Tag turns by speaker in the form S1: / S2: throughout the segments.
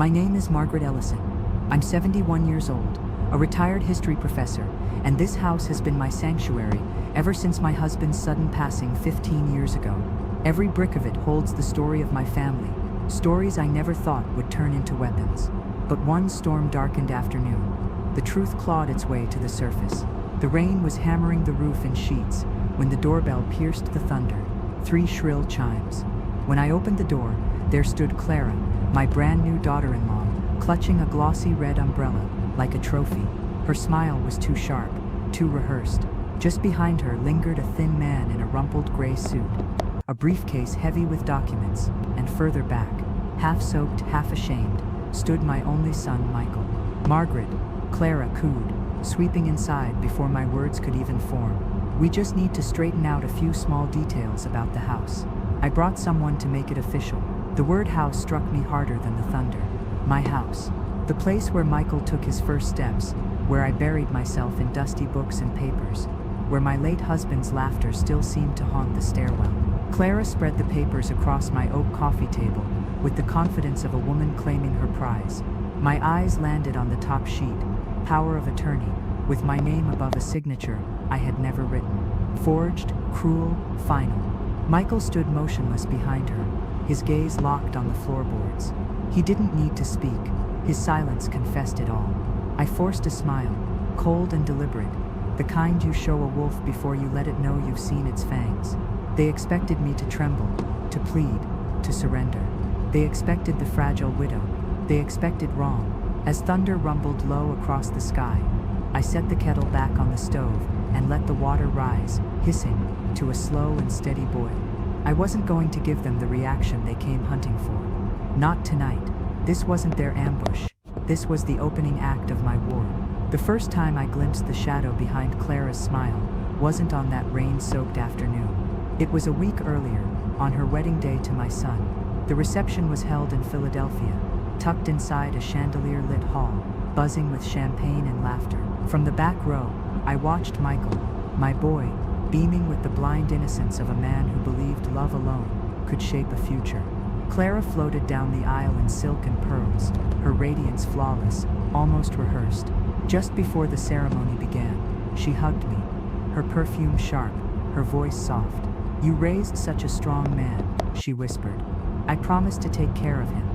S1: My name is Margaret Ellison. I'm 71 years old, a retired history professor, and this house has been my sanctuary ever since my husband's sudden passing 15 years ago. Every brick of it holds the story of my family, stories I never thought would turn into weapons. But one storm-darkened afternoon, the truth clawed its way to the surface. The rain was hammering the roof in sheets when the doorbell pierced the thunder, 3 shrill chimes. When I opened the door, there stood Clara, my brand new daughter-in-law, clutching a glossy red umbrella like a trophy. Her smile was too sharp, too rehearsed. Just behind her lingered a thin man in a rumpled gray suit, a briefcase heavy with documents, and further back, half-soaked, half-ashamed, stood my only son, Michael. "Margaret," Clara cooed, sweeping inside before my words could even form. "We just need to straighten out a few small details about the house." I brought someone to make it official. The word house struck me harder than the thunder. My house. The place where Michael took his first steps, where I buried myself in dusty books and papers, where my late husband's laughter still seemed to haunt the stairwell. Clara spread the papers across my oak coffee table with the confidence of a woman claiming her prize. My eyes landed on the top sheet, power of attorney, with my name above a signature I had never written. Forged, cruel, final. Michael stood motionless behind her, his gaze locked on the floorboards. He didn't need to speak. His silence confessed it all. I forced a smile, cold and deliberate, the kind you show a wolf before you let it know you've seen its fangs. They expected me to tremble, to plead, to surrender. They expected the fragile widow. They expected wrong. As thunder rumbled low across the sky, I set the kettle back on the stove and let the water rise, hissing, to a slow and steady boil. I wasn't going to give them the reaction they came hunting for. Not tonight. This wasn't their ambush. This was the opening act of my war. The first time I glimpsed the shadow behind Clara's smile wasn't on that rain-soaked afternoon. It was a week earlier, on her wedding day to my son. The reception was held in Philadelphia, tucked inside a chandelier-lit hall, buzzing with champagne and laughter. From the back row, I watched Michael, my boy, beaming with the blind innocence of a man who believed love alone could shape a future. Clara floated down the aisle in silk and pearls, her radiance flawless, almost rehearsed. Just before the ceremony began, she hugged me, her perfume sharp, her voice soft. "You raised such a strong man," she whispered. "I promised to take care of him."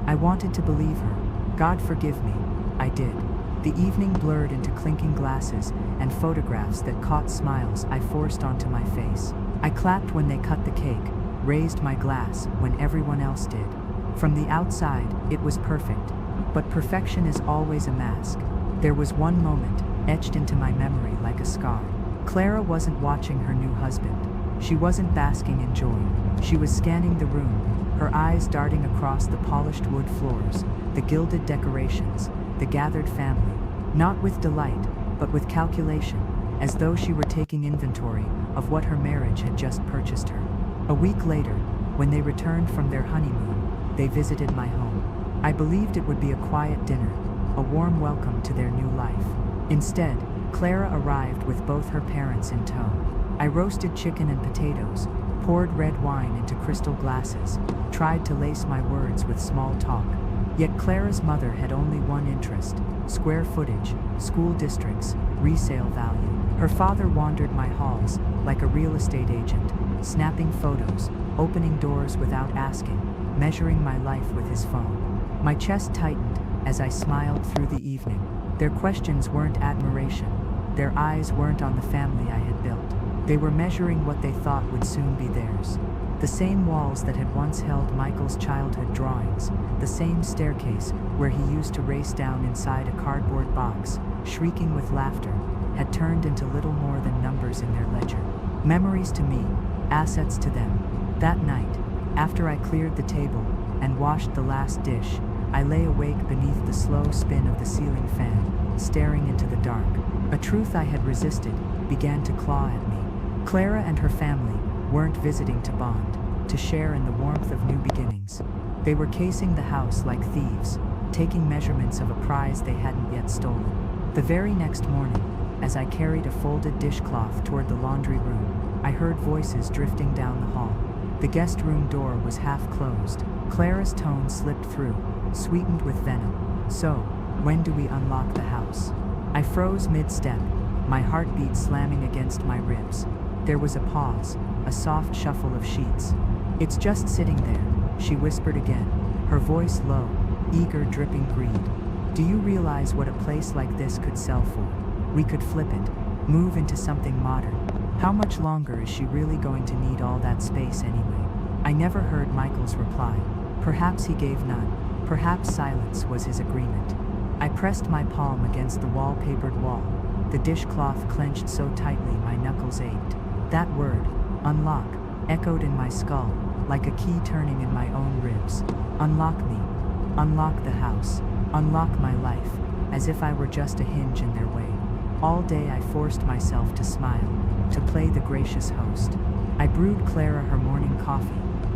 S1: I wanted to believe her. God forgive me, I did. The evening blurred into clinking glasses and photographs that caught smiles I forced onto my face. I clapped when they cut the cake, raised my glass when everyone else did. From the outside, it was perfect. But perfection is always a mask. There was one moment, etched into my memory like a scar. Clara wasn't watching her new husband. She wasn't basking in joy. She was scanning the room, her eyes darting across the polished wood floors, the gilded decorations, the gathered family, not with delight, but with calculation, as though she were taking inventory of what her marriage had just purchased her. A week later, when they returned from their honeymoon, they visited my home. I believed it would be a quiet dinner, a warm welcome to their new life. Instead, Clara arrived with both her parents in tow. I roasted chicken and potatoes, poured red wine into crystal glasses, tried to lace my words with small talk. Yet Clara's mother had only one interest: square footage, school districts, resale value. Her father wandered my halls like a real estate agent, snapping photos, opening doors without asking, measuring my life with his phone. My chest tightened as I smiled through the evening. Their questions weren't admiration. Their eyes weren't on the family I had built. They were measuring what they thought would soon be theirs. The same walls that had once held Michael's childhood drawings, the same staircase where he used to race down inside a cardboard box, shrieking with laughter, had turned into little more than numbers in their ledger. Memories to me, assets to them. That night, after I cleared the table and washed the last dish, I lay awake beneath the slow spin of the ceiling fan, staring into the dark. A truth I had resisted began to claw at me. Clara and her family weren't visiting to bond, to share in the warmth of new beginnings. They were casing the house like thieves, taking measurements of a prize they hadn't yet stolen. The very next morning, as I carried a folded dishcloth toward the laundry room, I heard voices drifting down the hall. The guest room door was half closed. Clara's tone slipped through, sweetened with venom. So, when do we unlock the house? I froze mid-step, my heartbeat slamming against my ribs. There was a pause, a soft shuffle of sheets. It's just sitting there, she whispered again, her voice low, eager, dripping greed. Do you realize what a place like this could sell for? We could flip it, move into something modern. How much longer is she really going to need all that space anyway? I never heard Michael's reply. Perhaps he gave none. Perhaps silence was his agreement. I pressed my palm against the wallpapered wall, the dishcloth clenched so tightly my knuckles ached. That word, unlock, echoed in my skull, like a key turning in my own ribs. Unlock me. Unlock the house. Unlock my life, as if I were just a hinge in their way. All day I forced myself to smile, to play the gracious host. I brewed Clara her morning coffee,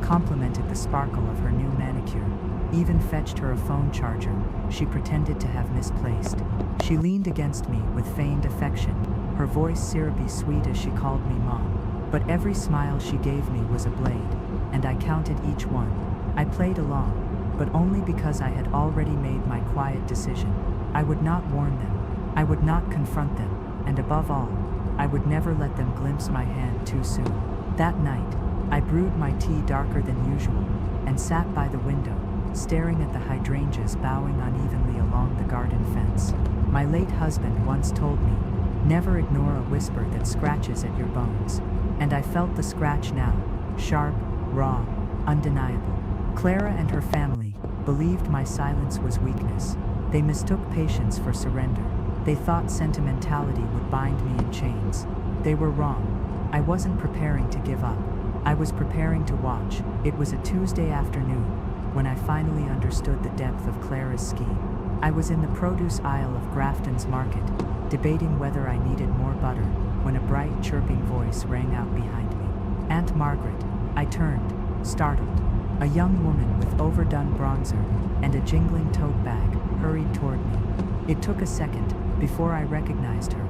S1: complimented the sparkle of her new manicure, even fetched her a phone charger she pretended to have misplaced. She leaned against me with feigned affection, her voice syrupy sweet as she called me Mom. But every smile she gave me was a blade, and I counted each one. I played along, but only because I had already made my quiet decision. I would not warn them, I would not confront them, and above all, I would never let them glimpse my hand too soon. That night, I brewed my tea darker than usual, and sat by the window, staring at the hydrangeas bowing unevenly along the garden fence. My late husband once told me, never ignore a whisper that scratches at your bones. And I felt the scratch now, sharp, raw, undeniable. Clara and her family believed my silence was weakness. They mistook patience for surrender. They thought sentimentality would bind me in chains. They were wrong. I wasn't preparing to give up. I was preparing to watch. It was a Tuesday afternoon when I finally understood the depth of Clara's scheme. I was in the produce aisle of Grafton's market, debating whether I needed more butter, when a bright, chirping voice rang out behind me. Aunt Margaret. I turned, startled. A young woman with overdone bronzer and a jingling tote bag hurried toward me. It took a second before I recognized her.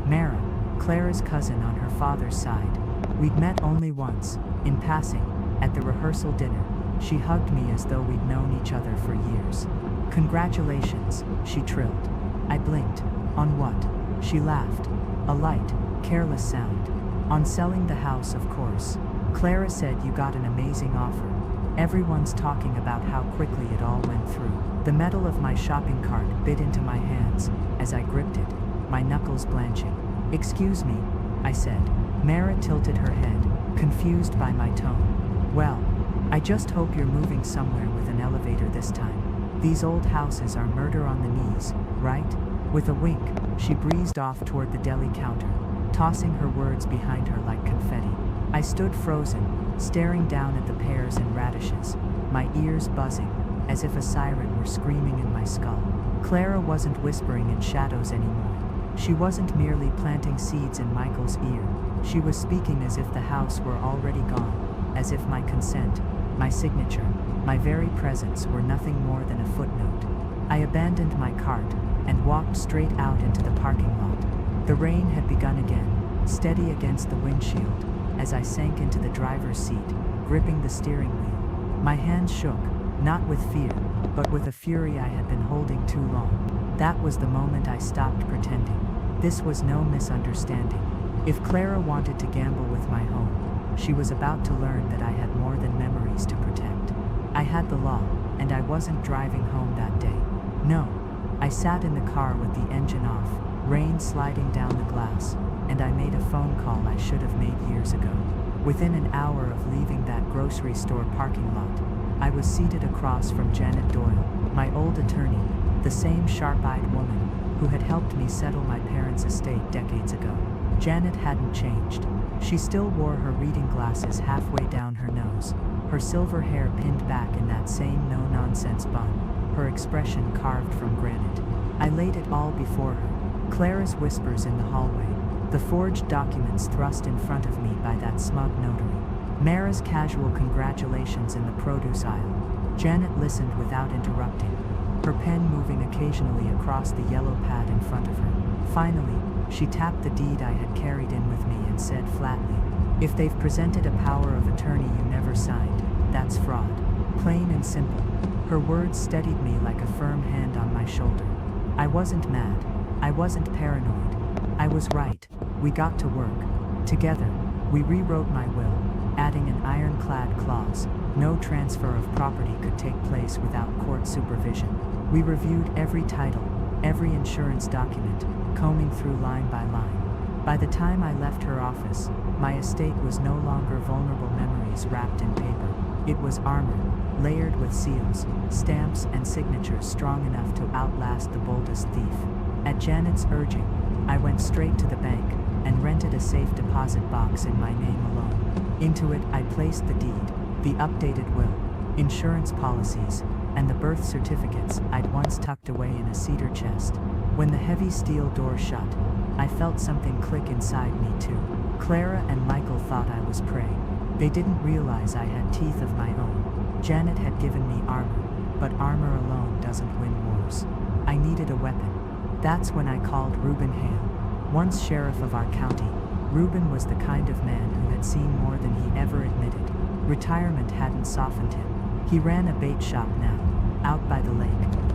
S1: Mara, Clara's cousin on her father's side. We'd met only once, in passing, at the rehearsal dinner. She hugged me as though we'd known each other for years. Congratulations, she trilled. I blinked. On what? She laughed. A light, careless sound. On selling the house, of course. Clara said you got an amazing offer. Everyone's talking about how quickly it all went through. The metal of my shopping cart bit into my hands as I gripped it, my knuckles blanching. Excuse me, I said. Mara tilted her head, confused by my tone. Well, I just hope you're moving somewhere with an elevator this time. These old houses are murder on the knees, right? With a wink, she breezed off toward the deli counter, tossing her words behind her like confetti. I stood frozen, staring down at the pears and radishes, my ears buzzing, as if a siren were screaming in my skull. Clara wasn't whispering in shadows anymore. She wasn't merely planting seeds in Michael's ear. She was speaking as if the house were already gone, as if my consent, my signature, my very presence were nothing more than a footnote. I abandoned my cart and walked straight out into the parking lot. The rain had begun again, steady against the windshield, as I sank into the driver's seat, gripping the steering wheel. My hands shook, not with fear, but with a fury I had been holding too long. That was the moment I stopped pretending. This was no misunderstanding. If Clara wanted to gamble with my home, she was about to learn that I had more than memories to protect. I had the law, and I wasn't driving home that day. No, I sat in the car with the engine off, rain sliding down the glass, and I made a phone call I should have made years ago. Within an hour of leaving that grocery store parking lot, I was seated across from Janet Doyle, my old attorney, the same sharp-eyed woman who had helped me settle my parents' estate decades ago. Janet hadn't changed. She still wore her reading glasses halfway down her nose, her silver hair pinned back in that same no-nonsense bun, her expression carved from granite. I laid it all before her. Clara's whispers in the hallway, the forged documents thrust in front of me by that smug notary, Mara's casual congratulations in the produce aisle. Janet listened without interrupting, her pen moving occasionally across the yellow pad in front of her. Finally, she tapped the deed I had carried in with me and said flatly, "If they've presented a power of attorney you never signed, that's fraud. Plain and simple." Her words steadied me like a firm hand on my shoulder. I wasn't mad. I wasn't paranoid. I was right. We got to work. Together, we rewrote my will, adding an ironclad clause: no transfer of property could take place without court supervision. We reviewed every title, every insurance document, combing through line by line. By the time I left her office, my estate was no longer vulnerable memories wrapped in paper. It was armor, layered with seals, stamps, and signatures strong enough to outlast the boldest thief. At Janet's urging, I went straight to the bank and rented a safe deposit box in my name alone. Into it, I placed the deed, the updated will, insurance policies, and the birth certificates I'd once tucked away in a cedar chest. When the heavy steel door shut, I felt something click inside me too. Clara and Michael thought I was prey. They didn't realize I had teeth of my own. Janet had given me armor, but armor alone doesn't win wars. I needed a weapon. That's when I called Reuben Hale. Once sheriff of our county, Reuben was the kind of man who had seen more than he ever admitted. Retirement hadn't softened him. He ran a bait shop now, out by the lake,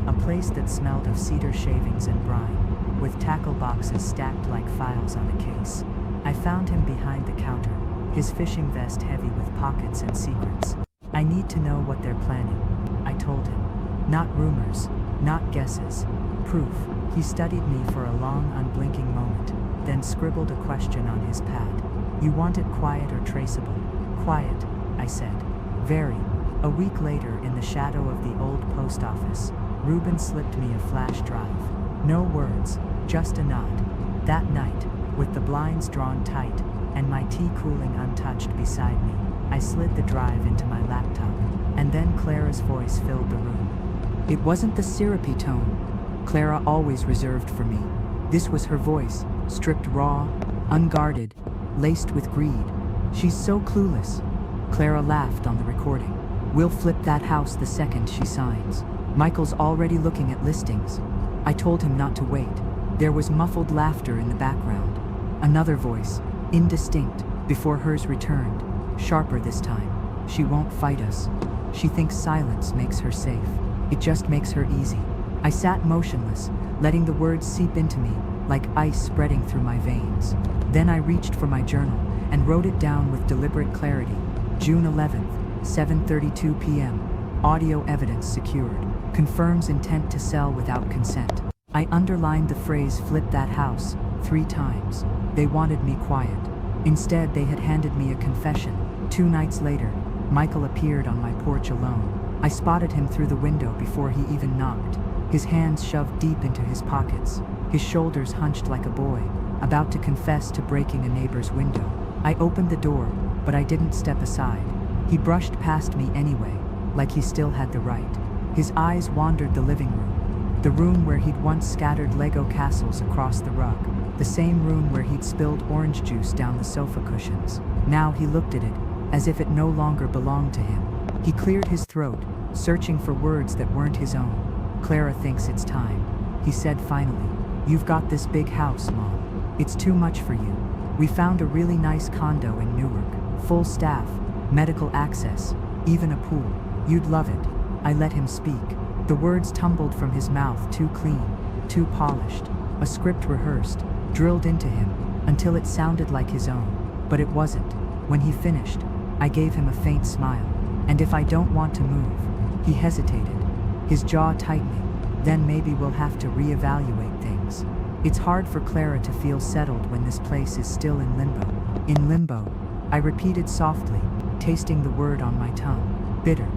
S1: a place that smelled of cedar shavings and brine, with tackle boxes stacked like files on a case. I found him behind the counter, his fishing vest heavy with pockets and secrets. I need to know what they're planning, I told him. Not rumors, not guesses. Proof. He studied me for a long, unblinking moment, then scribbled a question on his pad. You want it quiet or traceable? Quiet, I said. Very. A week later, in the shadow of the old post office, Reuben slipped me a flash drive. No words, just a nod. That night, with the blinds drawn tight and my tea cooling untouched beside me, I slid the drive into my laptop, and then Clara's voice filled the room. It wasn't the syrupy tone Clara always reserved for me. This was her voice, stripped raw, unguarded, laced with greed. She's so clueless. Clara laughed on the recording. We'll flip that house the second she signs. Michael's already looking at listings. I told him not to wait. There was muffled laughter in the background. Another voice, indistinct, before hers returned, sharper this time. She won't fight us. She thinks silence makes her safe. It just makes her easy. I sat motionless, letting the words seep into me like ice spreading through my veins. Then I reached for my journal and wrote it down with deliberate clarity. June 11th, 7:32 p.m. Audio evidence secured. Confirms intent to sell without consent. I underlined the phrase "flip that house" 3 times. They wanted me quiet. Instead, they had handed me a confession. 2 nights later, Michael appeared on my porch alone. I spotted him through the window before he even knocked. His hands shoved deep into his pockets, his shoulders hunched like a boy, about to confess to breaking a neighbor's window. I opened the door, but I didn't step aside. He brushed past me anyway, like he still had the right. His eyes wandered the living room, the room where he'd once scattered Lego castles across the rug, the same room where he'd spilled orange juice down the sofa cushions. Now he looked at it, as if it no longer belonged to him. He cleared his throat, searching for words that weren't his own. Clara thinks it's time, he said finally. You've got this big house, Mom. It's too much for you. We found a really nice condo in Newark, full staff, medical access, even a pool. You'd love it. I let him speak. The words tumbled from his mouth, too clean, too polished. A script rehearsed, drilled into him, until it sounded like his own. But it wasn't. When he finished, I gave him a faint smile. And if I don't want to move? He hesitated, his jaw tightening. Then maybe we'll have to reevaluate things. It's hard for Clara to feel settled when this place is still in limbo. In limbo, I repeated softly, tasting the word on my tongue. Bitter.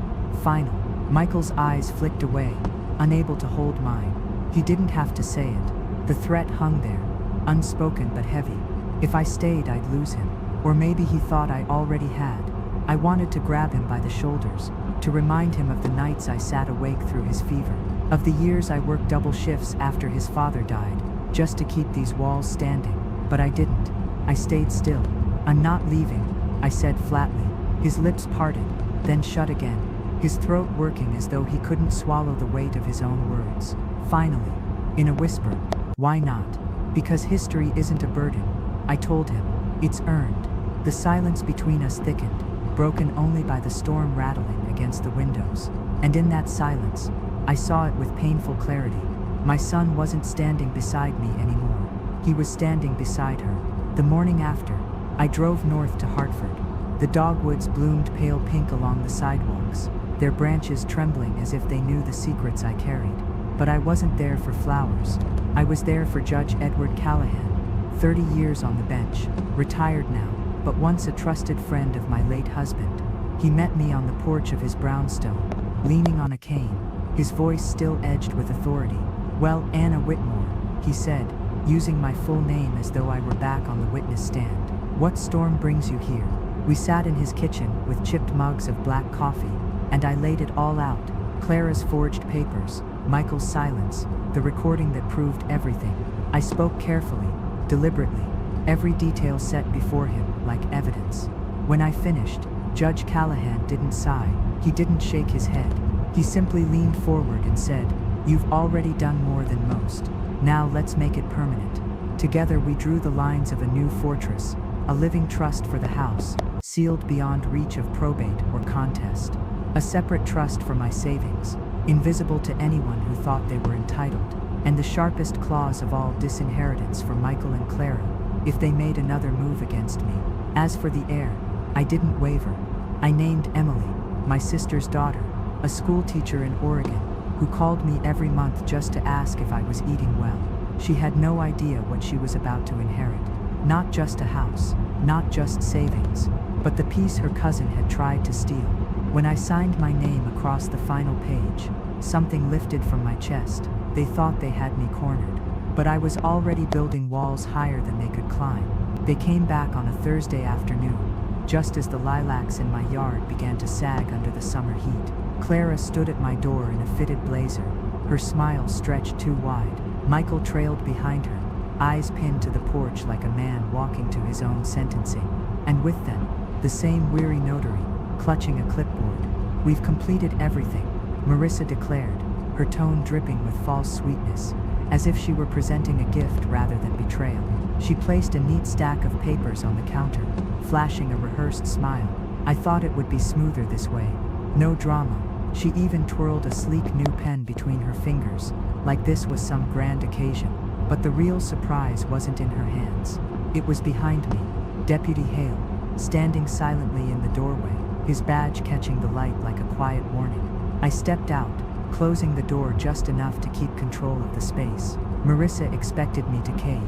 S1: Final. Michael's eyes flicked away, unable to hold mine. He didn't have to say it. The threat hung there, unspoken but heavy. If I stayed, I'd lose him. Or maybe he thought I already had. I wanted to grab him by the shoulders, to remind him of the nights I sat awake through his fever, of the years I worked double shifts after his father died, just to keep these walls standing. But I didn't. I stayed still. I'm not leaving, I said flatly. His lips parted, then shut again, his throat working as though he couldn't swallow the weight of his own words. Finally, in a whisper, why not? Because history isn't a burden, I told him. It's earned. The silence between us thickened, broken only by the storm rattling against the windows. And in that silence, I saw it with painful clarity. My son wasn't standing beside me anymore. He was standing beside her. The morning after, I drove north to Hartford. The dogwoods bloomed pale pink along the sidewalks, their branches trembling as if they knew the secrets I carried. But I wasn't there for flowers. I was there for Judge Edward Callahan, 30 years on the bench, retired now, but once a trusted friend of my late husband. He met me on the porch of his brownstone, leaning on a cane, his voice still edged with authority. "Well, Anna Whitmore," he said, using my full name as though I were back on the witness stand. "What storm brings you here?" We sat in his kitchen with chipped mugs of black coffee, and I laid it all out. Clara's forged papers, Michael's silence, the recording that proved everything. I spoke carefully, deliberately, every detail set before him like evidence. When I finished, Judge Callahan didn't sigh, he didn't shake his head. He simply leaned forward and said, "You've already done more than most. Now let's make it permanent." Together we drew the lines of a new fortress, a living trust for the house, sealed beyond reach of probate or contest. A separate trust for my savings, invisible to anyone who thought they were entitled, and the sharpest clause of all disinheritance for Michael and Clara, if they made another move against me. As for the heir, I didn't waver. I named Emily, my sister's daughter, a school teacher in Oregon, who called me every month just to ask if I was eating well. She had no idea what she was about to inherit. Not just a house, not just savings, but the piece her cousin had tried to steal. When I signed my name across the final page, something lifted from my chest. They thought they had me cornered, but I was already building walls higher than they could climb. They came back on a Thursday afternoon, just as the lilacs in my yard began to sag under the summer heat. Clara stood at my door in a fitted blazer, her smile stretched too wide. Michael trailed behind her, eyes pinned to the porch like a man walking to his own sentencing. And with them, the same weary notary, clutching a clipboard. "We've completed everything," Marissa declared, her tone dripping with false sweetness, as if she were presenting a gift rather than betrayal. She placed a neat stack of papers on the counter, flashing a rehearsed smile. I thought it would be smoother this way. No drama. She even twirled a sleek new pen between her fingers, like this was some grand occasion. But the real surprise wasn't in her hands. It was behind me, Deputy Hale, standing silently in the doorway, his badge catching the light like a quiet warning. I stepped out, closing the door just enough to keep control of the space. Marissa expected me to cave.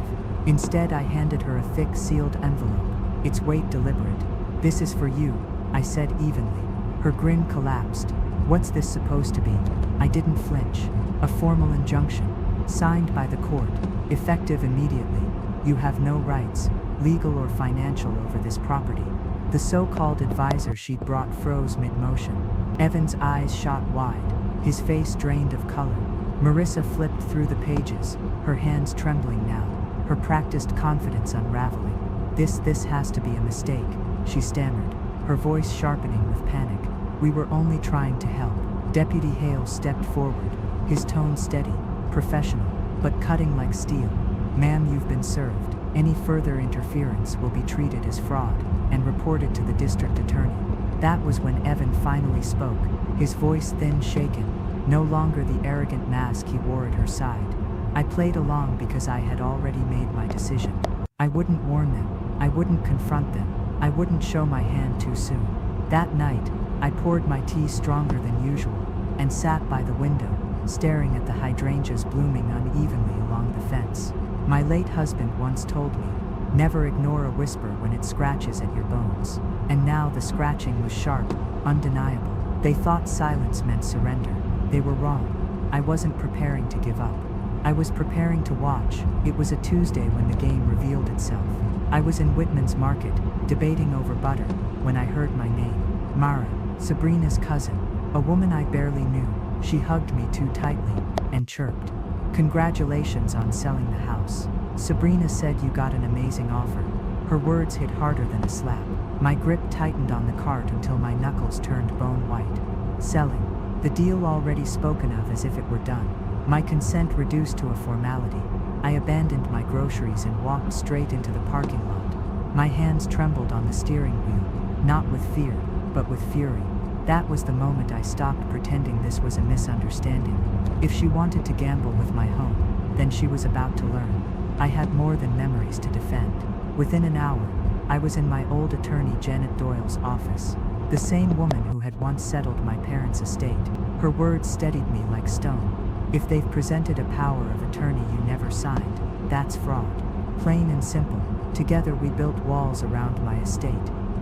S1: Instead, I handed her a thick sealed envelope, its weight deliberate. "This is for you," I said evenly. Her grin collapsed. "What's this supposed to be?" I didn't flinch. "A formal injunction, signed by the court, effective immediately. You have no rights, legal or financial, over this property." The so-called advisor she'd brought froze mid-motion. Evan's eyes shot wide, his face drained of color. Marissa flipped through the pages, her hands trembling now, her practiced confidence unraveling. This has to be a mistake," she stammered, her voice sharpening with panic. "We were only trying to help." Deputy Hale stepped forward, his tone steady, professional, but cutting like steel. "Ma'am, you've been served. Any further interference will be treated as fraud and reported to the district attorney." That was when Evan finally spoke, his voice thin, shaken, no longer the arrogant mask he wore at her side. I played along because I had already made my decision. I wouldn't warn them, I wouldn't confront them, I wouldn't show my hand too soon. That night, I poured my tea stronger than usual and sat by the window, staring at the hydrangeas blooming unevenly along the fence. My late husband once told me, "Never ignore a whisper when it scratches at your bones." And now the scratching was sharp, undeniable. They thought silence meant surrender. They were wrong. I wasn't preparing to give up. I was preparing to watch. It was a Tuesday when the game revealed itself. I was in Whitman's Market, debating over butter, when I heard my name. Mara, Sabrina's cousin, a woman I barely knew. She hugged me too tightly and chirped, "Congratulations on selling the house. Sabrina said you got an amazing offer." Her words hit harder than a slap. My grip tightened on the cart until my knuckles turned bone white. Selling. The deal already spoken of as if it were done. My consent reduced to a formality. I abandoned my groceries and walked straight into the parking lot. My hands trembled on the steering wheel, not with fear, but with fury. That was the moment I stopped pretending this was a misunderstanding. If she wanted to gamble with my home, then she was about to learn. I had more than memories to defend. Within an hour, I was in my old attorney Janet Doyle's office. The same woman who had once settled my parents' estate. Her words steadied me like stone. If they've presented a power of attorney you never signed, that's fraud. Plain and simple. Together we built walls around my estate.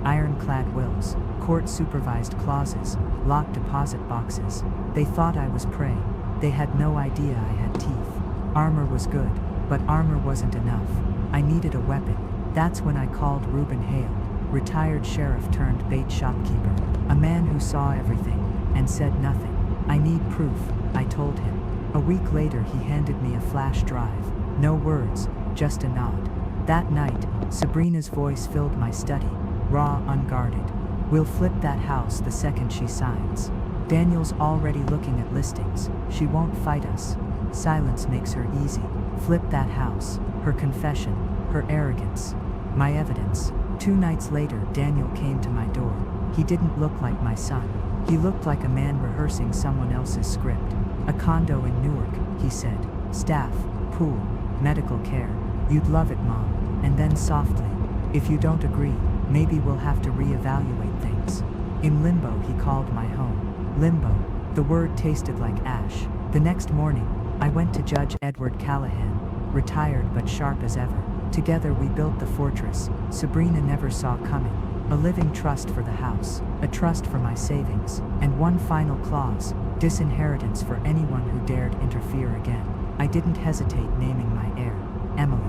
S1: Ironclad wills, court-supervised clauses, locked deposit boxes. They thought I was prey. They had no idea I had teeth. Armor was good, but armor wasn't enough. I needed a weapon. That's when I called Reuben Hale, retired sheriff turned bait shopkeeper, a man who saw everything and said nothing. I need proof, I told him. A week later he handed me a flash drive. No words, just a nod. That night, Sabrina's voice filled my study, raw, unguarded. We'll flip that house the second she signs. Daniel's already looking at listings. She won't fight us. Silence makes her easy. Flip that house. Her confession, her arrogance. My evidence. 2 nights later, Daniel came to my door. He didn't look like my son. He looked like a man rehearsing someone else's script. A condo in Newark, he said. Staff, pool, medical care. You'd love it, Mom. And then softly, if you don't agree, maybe we'll have to reevaluate things. In limbo, he called my home. Limbo. The word tasted like ash. The next morning, I went to Judge Edward Callahan, retired but sharp as ever. Together we built the fortress Sabrina never saw coming. A living trust for the house, a trust for my savings, and one final clause, disinheritance for anyone who dared interfere again. I didn't hesitate naming my heir, Emily,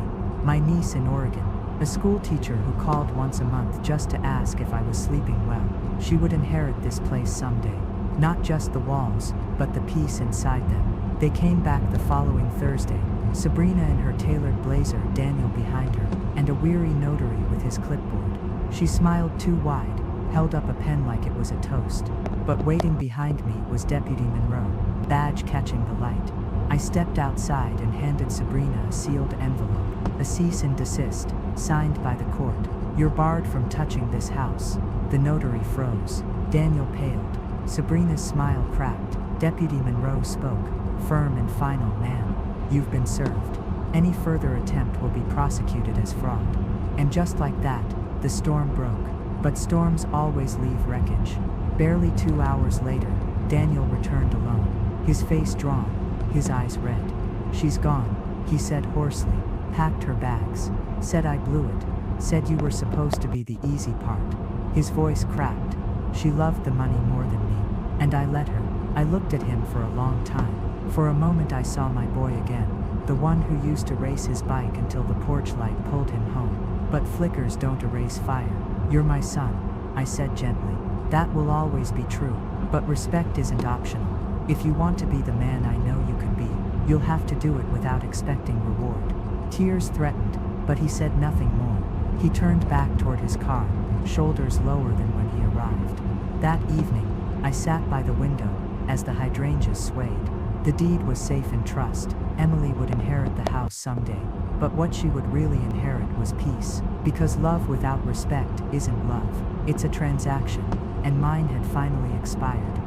S1: my niece in Oregon, a school teacher who called once a month just to ask if I was sleeping well. She would inherit this place someday. Not just the walls, but the peace inside them. They came back the following Thursday, Sabrina in her tailored blazer, Daniel behind her, and a weary notary with his clipboard. She smiled too wide, held up a pen like it was a toast. But waiting behind me was Deputy Monroe, badge catching the light. I stepped outside and handed Sabrina a sealed envelope, a cease and desist, signed by the court. You're barred from touching this house. The notary froze. Daniel paled. Sabrina's smile cracked. Deputy Monroe spoke, firm and final. Ma'am, you've been served. Any further attempt will be prosecuted as fraud. And just like that, the storm broke. But storms always leave wreckage. Barely 2 hours later, Daniel returned alone, his face drawn, his eyes red. She's gone, he said hoarsely, packed her bags, said I blew it, said you were supposed to be the easy part. His voice cracked. She loved the money more than me, and I let her. I looked at him for a long time. For a moment I saw my boy again, the one who used to race his bike until the porch light pulled him home. But flickers don't erase fire. You're my son, I said gently. That will always be true, but respect isn't optional. If you want to be the man I know you could be, you'll have to do it without expecting reward. Tears threatened, but he said nothing more. He turned back toward his car, shoulders lower than when he arrived. That evening, I sat by the window as the hydrangeas swayed. The deed was safe in trust. Emily would inherit the house someday, but what she would really inherit was peace. Because love without respect isn't love, it's a transaction, and mine had finally expired.